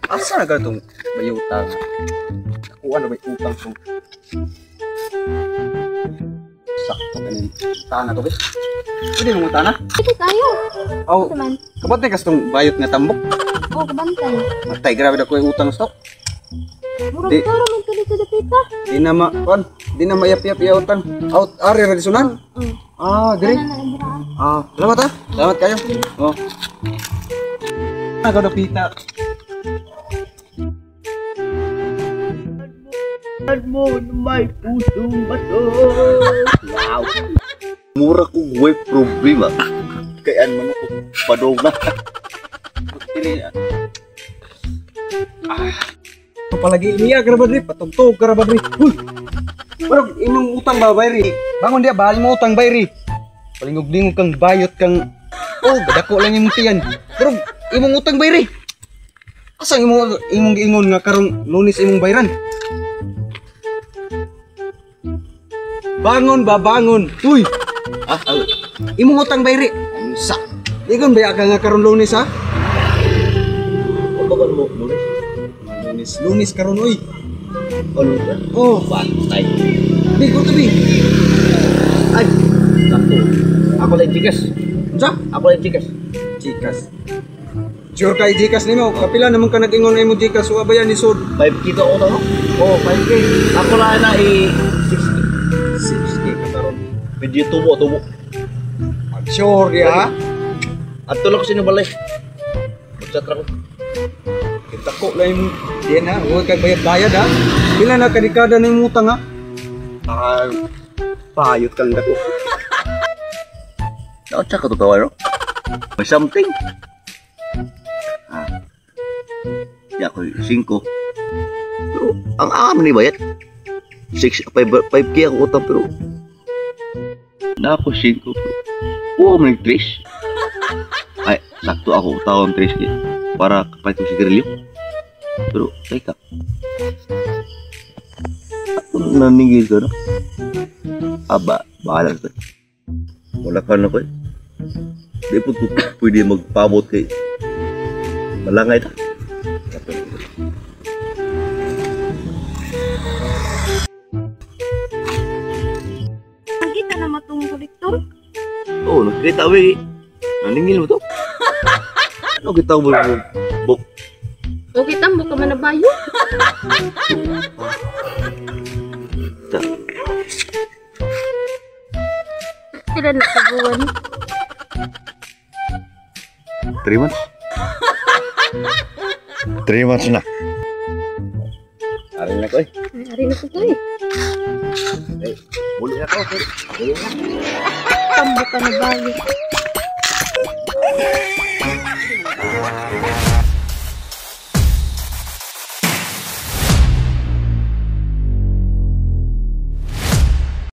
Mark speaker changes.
Speaker 1: Asa na ganitong bayuta? Nakuha na ba yung utang ko? Sakto ganin. Tahan na to, be. Pwede mong utana?
Speaker 2: Pwede tayo.
Speaker 1: Aw,
Speaker 2: Naman.
Speaker 1: kabantay ka sa itong bayot nga tambok.
Speaker 2: Oo, kabantay.
Speaker 1: Matay, grabe na ko yung utang stock.
Speaker 2: Murag
Speaker 1: Di-
Speaker 2: taro man ka dito dapita.
Speaker 1: Di na ma, kon, di na mayap-yap yung utang. Out, ari, radisunan? Diri.
Speaker 2: Ano na ang biraan?
Speaker 1: Salamat ha. Salamat kayo. Oh. Ako na pita.
Speaker 3: Mo may pusong bato. Wow. Mura ko way problema. Kaya man ako padong na.
Speaker 1: Palagi iniya ka na ba, Dri? Patugtog ka na ba, Dri? Uy! Parang imong utang ba, Bayri? Bangon dia, bahal mo utang, Bayri. Palingog-lingog kang bayot kang... Oh, dako lang yung tiyan. Pero imong utang, Bayri. Asang imong ingon nga karong Lunes imong bayran? Bangon ba, bangon? Uy! Imong utang, Bayri. Sa. Igon ba ka nga karong Lunes, ha?
Speaker 3: Bakal mo muli.
Speaker 1: Lunes karon, uy.
Speaker 3: Ano ba?
Speaker 1: Oh,
Speaker 3: Bantay.
Speaker 1: Bi, go to Bi.
Speaker 3: Ay, sakto. Ako lang Gcash.
Speaker 1: Unsa?
Speaker 3: Ako lang Gcash.
Speaker 1: Gcash. Sure kay Gcash nimo. Kapila naman ka nag-ingon na imo Gcash so abayan ni sud.
Speaker 3: 5K to ako no?
Speaker 1: Oh, 5K.
Speaker 3: Ako lang na 60.
Speaker 1: 6K ka karon.
Speaker 3: Video tubo.
Speaker 1: Sure ya.
Speaker 3: At tulog ko sinabalay. Magchat ra ko.
Speaker 1: Kita ko lang yung yan ha. Huwag kang bayad ha. Pila na kadikada na yung utang ha. Pahayot kang dako.
Speaker 3: Nakatsa ka to tawa, no? May something. Ya ko 5. Pero ang aam ni bayad. 5K ako utang pero na ako 5 pero wow, may 3. Ay, sakto ako utang 3K para kapay ko sigarilyo. Pero teka. Ako naningil ka, no? Aba, bahala ka. Wala ka na ko eh. Di po pwede magpabot kay malangay ta.
Speaker 2: Nakita na matong kolektor.
Speaker 3: Oo, nakita mo eh. Naningil mo to. Ano kita mo buk?
Speaker 2: Okay, tambo ka man na bayo.
Speaker 3: Ta.
Speaker 2: Sila na kabuan.
Speaker 3: 3 months? 3 months na. Arin na ko eh.
Speaker 2: Ari na ko to eh.
Speaker 3: Muli na ko.
Speaker 2: Tambo ka na bayo.